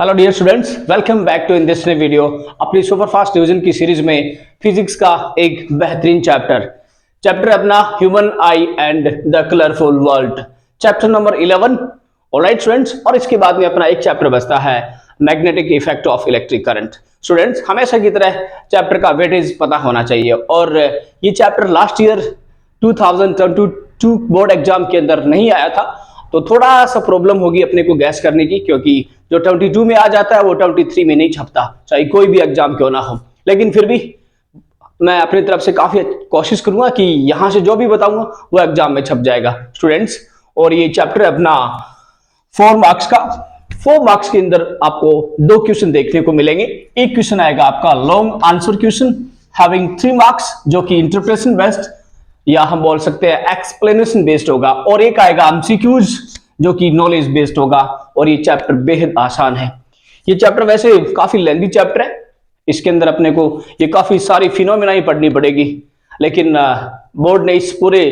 Hello dear students, welcome back to in this video. अपनी super fast division की series में physics का एक बेहतरीन चैप्टर अपना human eye and the colourful world, chapter number 11। Alright students, और इसके बाद में अपना एक चैप्टर बचता है magnetic effect of electric current. Students, हमेशा की तरह चैप्टर का वेटेज पता होना चाहिए, और ये chapter last year 2022 board exam के अंदर नहीं आया था, तो थोड़ा सा प्रॉब्लम होगी अपने को गैस करने की, क्योंकि जो 22 में आ जाता है वो 23 में नहीं छपता, चाहे कोई भी एग्जाम क्यों ना हो। लेकिन फिर भी मैं अपनी तरफ से काफी कोशिश करूंगा कि यहां से जो भी बताऊंगा वो एग्जाम में छप जाएगा स्टूडेंट्स। और ये चैप्टर अपना 4 मार्क्स का, 4 मार्क्स के अंदर आपको 2 क्वेश्चन देखने को मिलेंगे। एक क्वेश्चन आएगा आपका long answer question having 3 marks, जो कि इंटरप्रिटेशन बेस्ड या हम बोल सकते हैं एक्सप्लेनेशन बेस्ड होगा, और एक आएगा एमसीक्यूज जो कि नॉलेज बेस्ड होगा। और ये चैप्टर बेहद आसान है। ये चैप्टर वैसे काफी लेंथी चैप्टर है, इसके अंदर अपने को ये काफी सारी फिनोमेना ही पढ़नी पड़ेगी, लेकिन बोर्ड ने इस पूरे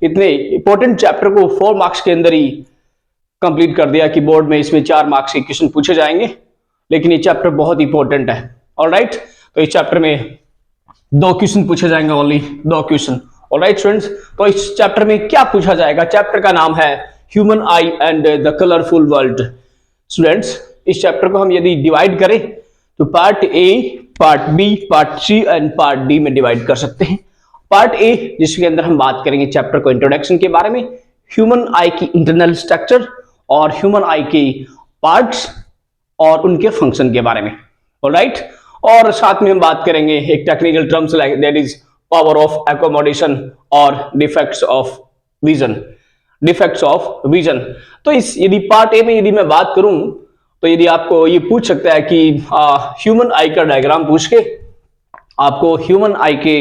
इतने इंपॉर्टेंट चैप्टर को 4 मार्क्स के अंदर ही कंप्लीट कर दिया कि बोर्ड में इसमें 4 मार्क्स के क्वेश्चन पूछे जाएंगे। लेकिन ये चैप्टर बहुत इंपॉर्टेंट है। ऑलराइट, तो इस चैप्टर में 2 क्वेश्चन पूछे जाएंगे, ओनली 2 क्वेश्चन। ऑलराइट स्टूडेंट्स, तो इस चैप्टर में क्या पूछा जाएगा? चैप्टर का नाम है human eye and the colourful world. Students, इस चैप्टर को हम यदि डिवाइड करें तो part A, part B, part C and part D में डिवाइड कर सकते हैं। पार्ट ए, जिसके अंदर हम बात करेंगे चैप्टर को इंट्रोडक्शन के बारे में, ह्यूमन आई की इंटरनल स्ट्रक्चर और ह्यूमन आई के पार्ट्स और उनके फंक्शन के बारे में। ऑलराइट, और साथ में हम बात करेंगे एक technical terms like that is power of accommodation और डिफेक्ट्स ऑफ विजन। तो इस यदि पार्ट ए में यदि मैं बात करूं तो यदि आपको ये पूछ सकता है कि ह्यूमन आई का डायग्राम पूछ के आपको ह्यूमन आई के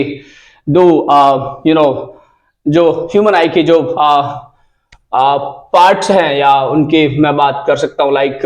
दो जो ह्यूमन आई के जो पार्ट्स हैं, या उनके मैं बात कर सकता हूं लाइक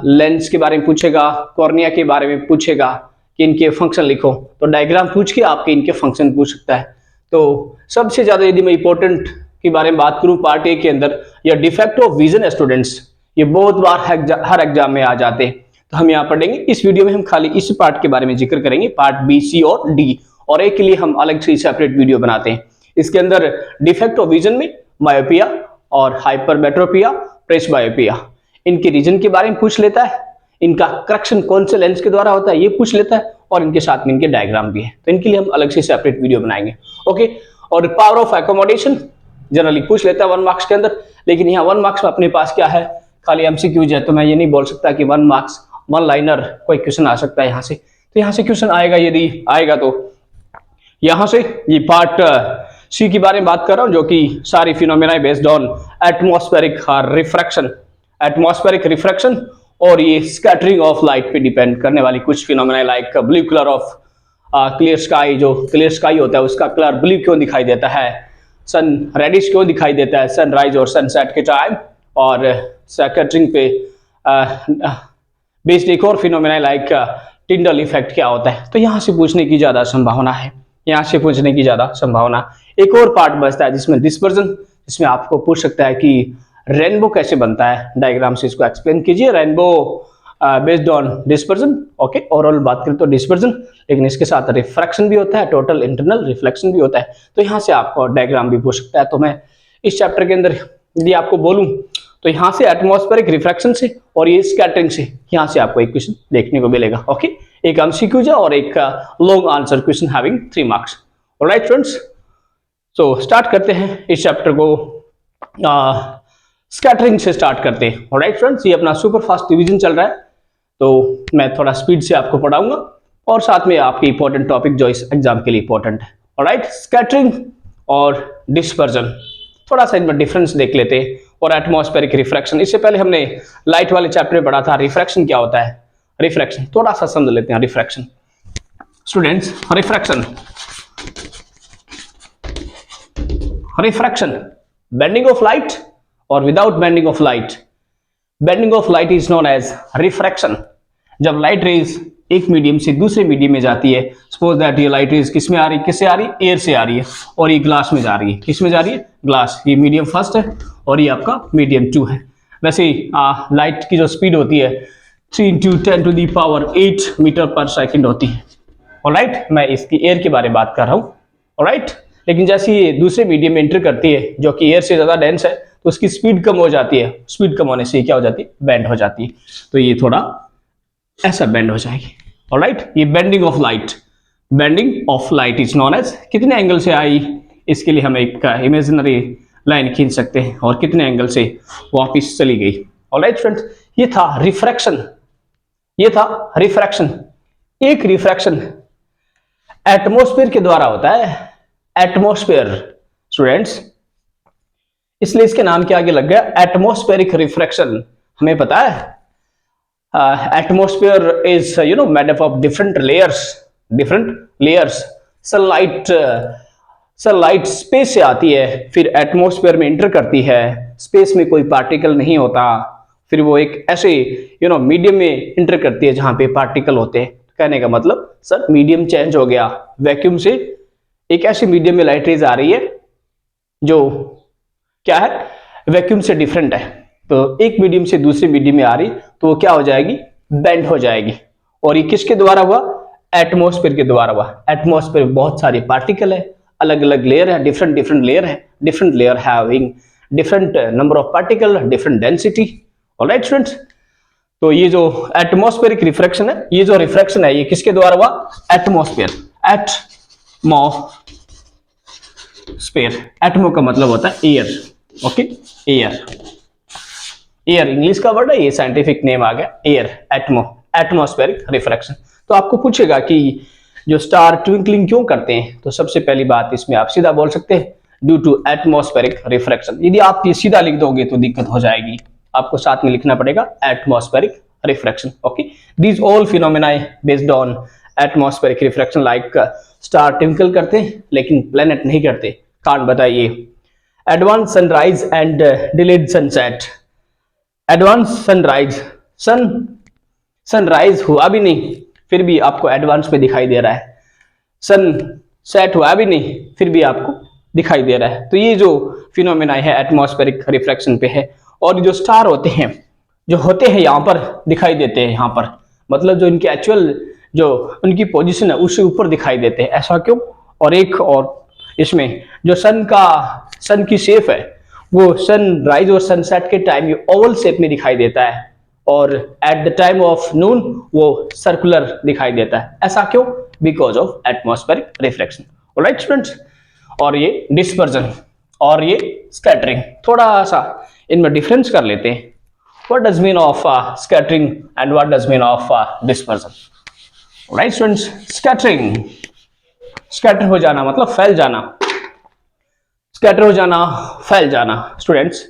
लेंस के बारे में पूछेगा, कॉर्निया के बारे में पूछेगा कि इनके फंक्शन लिखो, तो डायग्राम पूछ के आपके इनके फंक्शन पूछ सकता है। तो सबसे ज्यादा यदि मैं इंपॉर्टेंट के बारे में बात करूं पार्ट ए के अंदर, या डिफेक्ट ऑफ विजन है स्टूडेंट्स, ये बहुत बार हर एग्जाम में आ जाते हैं, तो हम यहाँ पढ़ेंगे। इस वीडियो में हम खाली इस पार्ट के बारे में जिक्र करेंगे, पार्ट बी, सी और डी, और ए के लिए हम अलग से सेपरेट वीडियो बनाते हैं। इसके अंदर डिफेक्ट ऑफ विजन में मायोपिया और हाइपरमेट्रोपिया, प्रेसबायोपिया, इनके रीजन के बारे में पूछ लेता है, इनका करेक्शन कौन से लेंस के द्वारा होता है ये पूछ लेता है, और इनके साथ में इनके डायग्राम भी है, तो इनके लिए हम अलग से सेपरेट वीडियो बनाएंगे। ओके, और पावर ऑफ एकोमोडेशन जनरली पूछ लेता है 1 मार्क्स के अंदर, लेकिन यहाँ 1 मार्क्स में अपने पास क्या है, खाली एमसीक्यूज है, तो मैं ये नहीं बोल सकता कि 1 मार्क्स 1 लाइनर कोई क्वेश्चन आ सकता है यहाँ से। तो यहाँ से क्वेश्चन आएगा, यदि आएगा तो यहाँ से ये पार्ट सी के बारे में बात कर रहा हूँ, जो कि सारी phenomena based on atmospheric refraction और ये स्कैटरिंग ऑफ लाइट पे डिपेंड करने वाली कुछ phenomena, like blue colour of clear sky. जो क्लियर स्काई होता है उसका कलर ब्लू क्यों दिखाई देता है, सन रेडिश क्यों दिखाई देता है सनराइज और सनसेट के टाइम, और स्कैटरिंग पे बेस्ड एक और फिनोमेना लाइक टिंडल इफेक्ट क्या होता है। तो यहाँ से पूछने की ज्यादा संभावना है, यहाँ से पूछने की ज्यादा संभावना। एक और पार्ट बचता है जिसमें डिस्पर्जन, जिसमें आपको पूछ सकता है कि रेनबो कैसे बनता है, डायग्राम से इसको एक्सप्लेन कीजिए, rainbow based on dispersion. Okay, overall बात करें तो डिस्पर्जन, लेकिन इसके साथ रिफ्रैक्शन भी होता है, टोटल इंटरनल रिफ्लेक्शन भी होता है, तो यहाँ से आपको डायग्राम भी पूछ सकता है। तो मैं इस चैप्टर के अंदर यदि आपको बोलूं तो यहाँ से एटमॉस्फेरिक रिफ्रैक्शन से और ये स्कैटरिंग से, यहाँ से आपको एक क्वेश्चन देखने को मिलेगा। ओके, एक एमसीक्यूज है और एक long answer question having 3 marks. Alright friends, so start करते हैं इस चैप्टर को, स्कैटरिंग से स्टार्ट करते हैं। ऑलराइट फ्रेंड्स, ये अपना सुपर फास्ट डिवीजन चल रहा है, तो मैं थोड़ा स्पीड से आपको पढ़ाऊंगा और साथ में आपके इंपॉर्टेंट टॉपिक जो इस एग्जाम के लिए इंपॉर्टेंट है। ऑलराइट, स्कैटरिंग और डिस्पर्जन, थोड़ा सा इनमें डिफरेंस देख लेते हैं, और एटमॉस्फेरिक रिफ्रैक्शन, इससे पहले हमने लाइट वाले चैप्टर में पढ़ा था रिफ्रैक्शन क्या होता है। रिफ्रैक्शन थोड़ा सा समझ लेते हैं। Refraction students, refraction bending of light और without bending of light. Bending of light is known as refraction. जब लाइट रेज एक मीडियम से दूसरे मीडियम में जाती है, सपोज दैट ये लाइट रेज किस में आ रही है, किससे आ रही है, एयर से आ रही है, और ये ग्लास में जा रही है, किस में जा रही है, ग्लास। ये मीडियम फर्स्ट है और ये आपका मीडियम 2 है। वैसे लाइट की जो स्पीड होती है 3 × 10⁸ मीटर पर सेकंड होती है। ऑलराइट, मैं इसकी एयर के बारे में बात कर रहा हूँ। ऑलराइट, लेकिन जैसे ये दूसरे मीडियम में एंटर करती है जो कि एयर से ज़्यादा डेंस है, तो उसकी स्पीड कम हो जाती है। स्पीड कम होने से ये क्या हो जाती है, बेंड हो जाती है। तो ये थोड़ा ऐसा बेंड हो जाएगी। ऑलराइट, ये bending of light, bending of light is known as, कितने एंगल से आई, इसके लिए हम एक इमेजिनरी लाइन खींच सकते हैं और कितने एंगल से वापस चली गई। ऑलराइट फ्रेंड्स, ये था रिफ्रैक्शन, ये था रिफ्रैक्शन। एक रिफ्रैक्शन एटमॉस्फेयर के द्वारा होता है, एटमॉस्फेयर स्टूडेंट्स, इसलिए इसके नाम के आगे लग गया एटमॉस्फेरिक रिफ्रैक्शन। हमें पता है atmosphere is made up of different layers. Sunlight space से आती है, फिर एटमॉस्फेयर में एंटर करती है। स्पेस में कोई पार्टिकल नहीं होता, फिर वो एक ऐसे मीडियम में एंटर करती है जहां पे पार्टिकल होते हैं। कहने का मतलब सर मीडियम चेंज हो गया, वैक्यूम से एक ऐसे मीडियम में लाइट रेज आ रही है जो क्या है, वैक्यूम से डिफरेंट है। तो एक मीडियम से दूसरे मीडियम में आ रही तो वो क्या हो जाएगी, बेंड हो जाएगी। और ये किसके द्वारा हुआ, एटमॉस्फेयर के द्वारा हुआ। एटमॉस्फेयर में बहुत सारे पार्टिकल है, अलग अलग लेयर है, डिफरेंट लेयर है, different layer having different number of particle, different density. Alright students, तो ये जो एटमॉस्फेरिक रिफ्रैक्शन है, ये जो रिफ्रैक्शन है ये किसके द्वारा हुआ, एटमॉस्फेयर। एटमॉस्फेयर, एटमो का मतलब होता है एयर। ओके, एयर इंग्लिश का वर्ड है, ये साइंटिफिक नेम आ गया एयर, एटमॉस्फेरिक रिफ्रैक्शन। तो आपको पूछेगा कि जो स्टार ट्विंकलिंग क्यों करते हैं, तो सबसे पहली बात इसमें आप सीधा बोल सकते हैं ड्यू टू एटमॉस्फेरिक रिफ्रैक्शन। यदि आप ये सीधा लिख दोगे तो दिक्कत हो जाएगी, आपको साथ में लिखना पड़ेगा atmospheric refraction. Okay, these all phenomena based on atmospheric refraction, like star twinkle करते हैं लेकिन प्लेनेट नहीं करते। कारण बताइए, advance sunrise and delayed sunset. Advance sunrise, sunrise हुआ भी नहीं फिर भी आपको एडवांस में दिखाई दे रहा है, सन सेट हुआ भी नहीं फिर भी आपको दिखाई दे रहा है। तो ये जो फिनोमेना है एटमॉस्फेरिक रिफ्रैक्शन पे है। और जो स्टार होते हैं जो होते हैं यहाँ पर दिखाई देते हैं, यहाँ पर मतलब जो इनके एक्चुअल जो उनकी पोजीशन है उससे ऊपर दिखाई देते हैं। ऐसा क्यों? और एक और इसमें जो सन की शेप है वो सनराइज और सनसेट के टाइम ये ओवल शेप में दिखाई देता है और एट द टाइम ऑफ नून वो सर्कुलर दिखाई देता है। ऐसा क्यों? Because of atmospheric reflection. Alright students, और ये डिस्पर्जन और ये स्कैटरिंग, थोड़ा सा इनमें डिफरेंस कर लेते हैं। What does mean of scattering and what does mean of dispersion? Alright students, scattering, scatter हो जाना मतलब फैल जाना, स्कैटर हो जाना, फैल जाना। स्टूडेंट्स,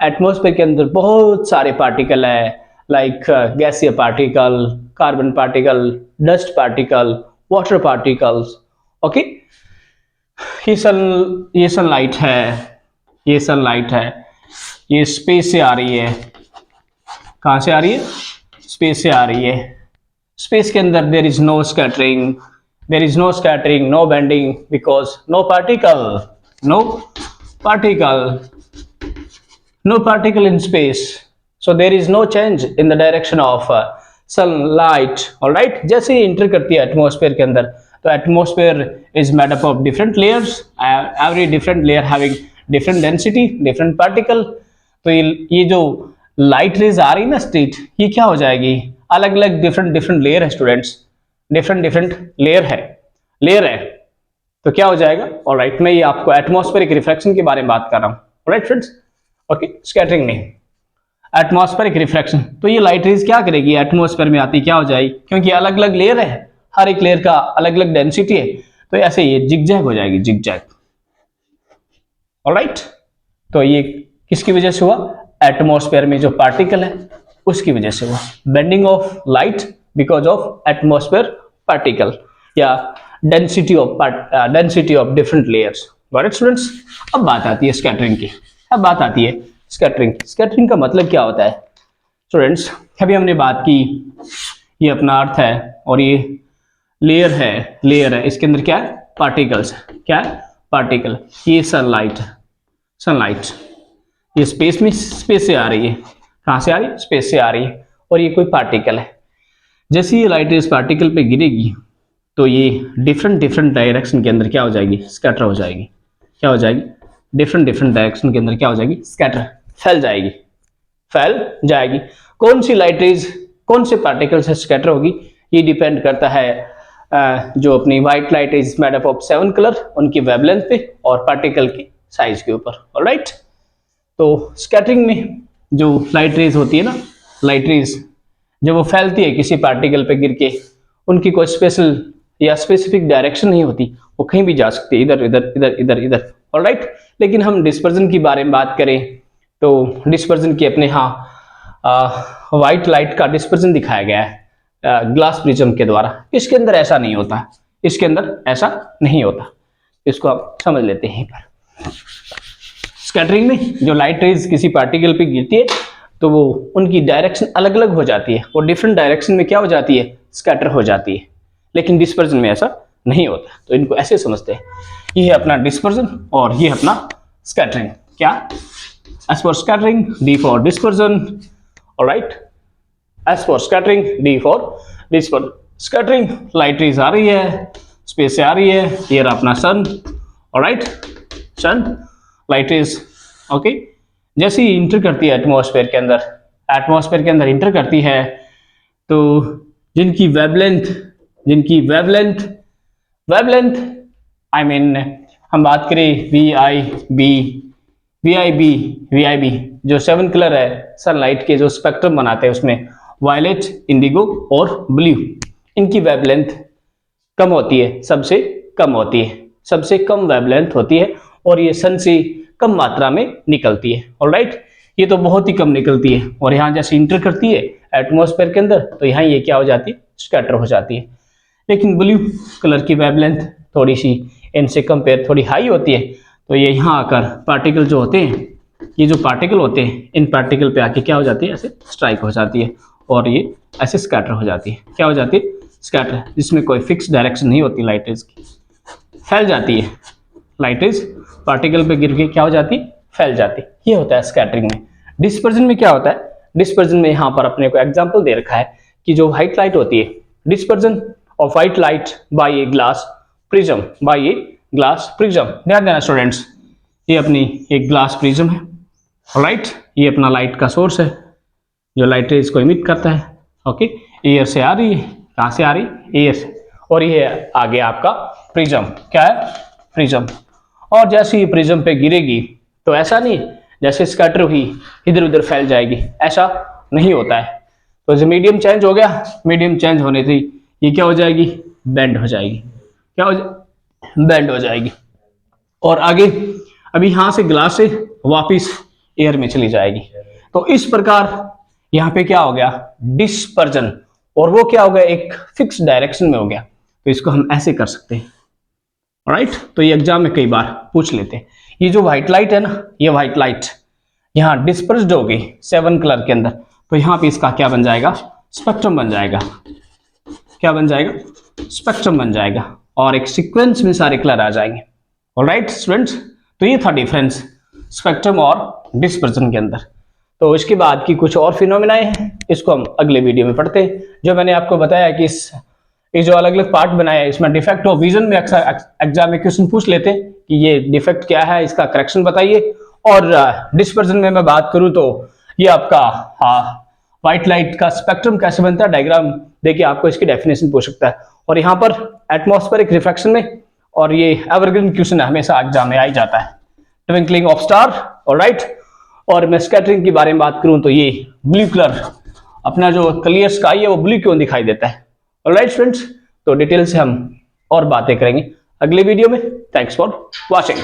एटमॉस्फेयर के अंदर बहुत सारे पार्टिकल है, लाइक गैसीय particle, carbon particle, dust particle, water particles. Okay, ये सनलाइट है, ये सनलाइट है, ये स्पेस से आ रही है। कहां से आ रही है? स्पेस से आ रही है। स्पेस के अंदर there is no scattering, there is no scattering, no bending, because no particle, नो particle in space, so there is no change in the direction of sunlight. all right, जैसे ही इंटर करती है एटमॉस्फेयर के अंदर, तो atmosphere is made up of different layers, every different layer having different density, different particle. तो ये जो लाइट रेज आ रही है ना स्ट्रीट, ये क्या हो जाएगी? अलग अलग डिफरेंट लेयर है स्टूडेंट्स, डिफरेंट लेयर है। तो क्या हो जाएगा? ऑलराइट, मैं ये आपको एटमॉस्फेरिक रिफ्रैक्शन के बारे में बात कर रहा हूँ। ऑलराइट फ्रेंड्स, ओके, स्कैटरिंग नहीं, एटमॉस्फेरिक रिफ्रैक्शन। तो ये लाइट रेज क्या करेगी? एटमॉस्फेयर में आती क्या हो जाएगी? क्योंकि अलग अलग लेयर है, हर एक लेयर का अलग अलग डेंसिटी है, तो ऐसे ये जिगजैग हो जाएगी, जिगजैग। ऑलराइट, तो ये किसकी वजह से हुआ? एटमॉस्फेयर में जो पार्टिकल है उसकी वजह से हुआ, bending of light because of atmosphere particle या density of different layers. Got it students? अब बात आती है स्कैटरिंग की। अब बात आती है स्कैटरिंग। स्कैटरिंग का मतलब क्या होता है स्टूडेंट्स? अभी हमने बात की, ये अपना अर्थ है और ये लेयर है, इसके अंदर क्या है? पार्टिकल्स। क्या है? पार्टिकल। ये सनलाइट ये स्पेस से आ रही है। कहां से आ रही है? स्पेस से आ रही है। और ये कोई पार्टिकल है। जैसे ये लाइट रेज पार्टिकल पे गिरेगी तो ये डिफरेंट डायरेक्शन के अंदर क्या हो जाएगी, स्कैटर हो जाएगी। क्या हो जाएगी, डिफरेंट डायरेक्शन के अंदर क्या हो जाएगी, स्कैटर, फैल जाएगी। कौन सी लाइट रेज कौन से पार्टिकल से स्कैटर होगी, ये डिपेंड करता है जो अपनी white light is made up of 7 colour, उनकी वेवलेंथ पे और पार्टिकल की साइज के ऊपर। ऑलराइट, तो स्कैटरिंग में जो लाइट रेज होती है ना, लाइट रेज जब वो फैलती है किसी पार्टिकल पे गिर के, उनकी कोई स्पेशल या स्पेसिफिक डायरेक्शन नहीं होती, वो कहीं भी जा सकती है, इधर इधर इधर इधर इधर। ऑलराइट, लेकिन हम डिस्पर्जन की बारे में बात करें तो डिस्पर्जन की अपने यहाँ व्हाइट लाइट का डिस्पर्जन दिखाया गया है ग्लास प्रिज्म के द्वारा। इसके अंदर ऐसा नहीं होता, इसके अंदर ऐसा नहीं होता, इसको आप समझ लेते हैं। पर स्कैटरिंग में जो लाइट रेज किसी पार्टिकल पे गिरती है तो वो उनकी डायरेक्शन अलग अलग हो जाती है, वो डिफरेंट डायरेक्शन में क्या हो जाती है, स्कैटर हो जाती है। लेकिन डिस्पर्जन में ऐसा नहीं होता, तो इनको ऐसे समझते हैं, ये है अपना डिस्पर्जन और ये है अपना स्कैटरिंग। क्या, S for scattering D for dispersion. Alright, S for scattering D for dispersion. Scattering light rays आ रही है, स्पेस से आ रही है, ये रहा अपना sun. Alright, sun light rays okay, जैसे ही इंटर करती है एटमॉस्फेयर के अंदर इंटर करती है तो जिनकी वेवलेंथ आई मीन हम बात करें वी आई बी जो 7 कलर है सनलाइट के जो स्पेक्ट्रम बनाते हैं उसमें वायलेट, इंडिगो और ब्लू, इनकी वेवलेंथ कम होती है, सबसे कम वेवलेंथ होती है और ये सन से कम मात्रा में निकलती है। ऑलराइट, ये तो बहुत ही कम निकलती है और यहाँ जैसे इंटर करती है एटमॉस्फेयर के अंदर तो यहाँ ये क्या हो जाती है, स्कैटर हो जाती है। लेकिन ब्लू कलर की वेवलेंथ थोड़ी सी इनसे कंपेयर थोड़ी हाई होती है, तो ये यहाँ आकर पार्टिकल जो होते हैं, ये जो पार्टिकल होते हैं, इन पार्टिकल पे आके क्या हो जाती है, ऐसे स्ट्राइक हो जाती है और ये ऐसे स्कैटर हो जाती है। क्या हो जाती है, स्कैटर, जिसमें कोई फिक्स डायरेक्शन नहीं होती लाइट रेज की, फैल जाती है। लाइट रेज पार्टिकल पे गिर के क्या हो जाती, फैल जाती। ये होता है स्कैटरिंग में। डिस्पर्जन में क्या होता है, डिस्पर्जन में यहाँ पर अपने को एग्जांपल दे रखा है कि जो व्हाइट लाइट होती है, dispersion of white light by a glass prism, ध्यान देना स्टूडेंट्स, ये अपनी एक ग्लास प्रिज्म है। ऑलराइट, ये अपना लाइट का सोर्स है जो लाइट रेज को इमिट करता है। ओके, एयर से आ रही है, कहाँ से आ रही, एयर से, और ये आगे आपका प्रिज्म, क्या है, प्रिज्म। और जैसे ही प्रिज्म पे गिरेगी तो ऐसा नहीं जैसे स्कैटर हुई इधर उधर फैल जाएगी, ऐसा नहीं होता है। तो जो मीडियम चेंज हो गया, मीडियम चेंज होने से ये क्या हो जाएगी, बेंड हो जाएगी, बेंड हो जाएगी और आगे अभी यहाँ से ग्लास से वापिस एयर में चली जाएगी। तो इस प्रकार यहाँ पे क्या हो गया, डिस्पर्जन, और वो क्या हो गया, एक फिक्स डायरेक्शन में हो गया। तो इसको हम ऐसे कर सकते हैं। राइट, तो ये एग्जाम में कई बार पूछ लेते हैं। ये जो व्हाइट लाइट है ना, ये व्हाइट लाइट यहाँ डिस्पर्स्ड हो गई 7 कलर के अंदर, तो यहाँ पे इसका क्या बन जाएगा, स्पेक्ट्रम बन जाएगा। क्या बन जाएगा, स्पेक्ट्रम बन जाएगा और एक सीक्वेंस में सारे कलर आ जाएंगे। ऑलराइट स्टूडेंट्स, तो ये था डिफरेंस स्पेक्ट्रम और डिस्पर्जन के अंदर। तो इसके बाद की कुछ और फिनोमेना हैं, इसको हम अगले वीडियो में पढ़ते हैं। जो मैंने आपको बताया कि ये जो अलग अलग पार्ट बनाया है, इसमें डिफेक्ट ऑफ विजन में अक्सर एग्जाम में क्वेश्चन पूछ लेते हैं कि ये डिफेक्ट क्या है, इसका करेक्शन बताइए। और डिस्पर्जन में मैं बात करूं तो ये आपका व्हाइट लाइट का स्पेक्ट्रम कैसे बनता है, डायग्राम देखिए, आपको इसकी डेफिनेशन पूछ सकता है। और यहाँ पर एटमॉस्फेरिक रिफ्रैक्शन में, और ये एवरग्रीन क्वेश्चन है, हमेशा एग्जाम में आ ही जाता है, ट्विंकलिंग ऑफ स्टार। ऑलराइट, और मैं स्कैटरिंग के बारे में बात करूं तो ये ब्लू कलर, अपना जो क्लियर स्काई है वो ब्लू क्यों दिखाई देता है। ऑलराइट स्टूडेंट्स, तो डिटेल से हम और बातें करेंगे अगले वीडियो में। Thanks for watching.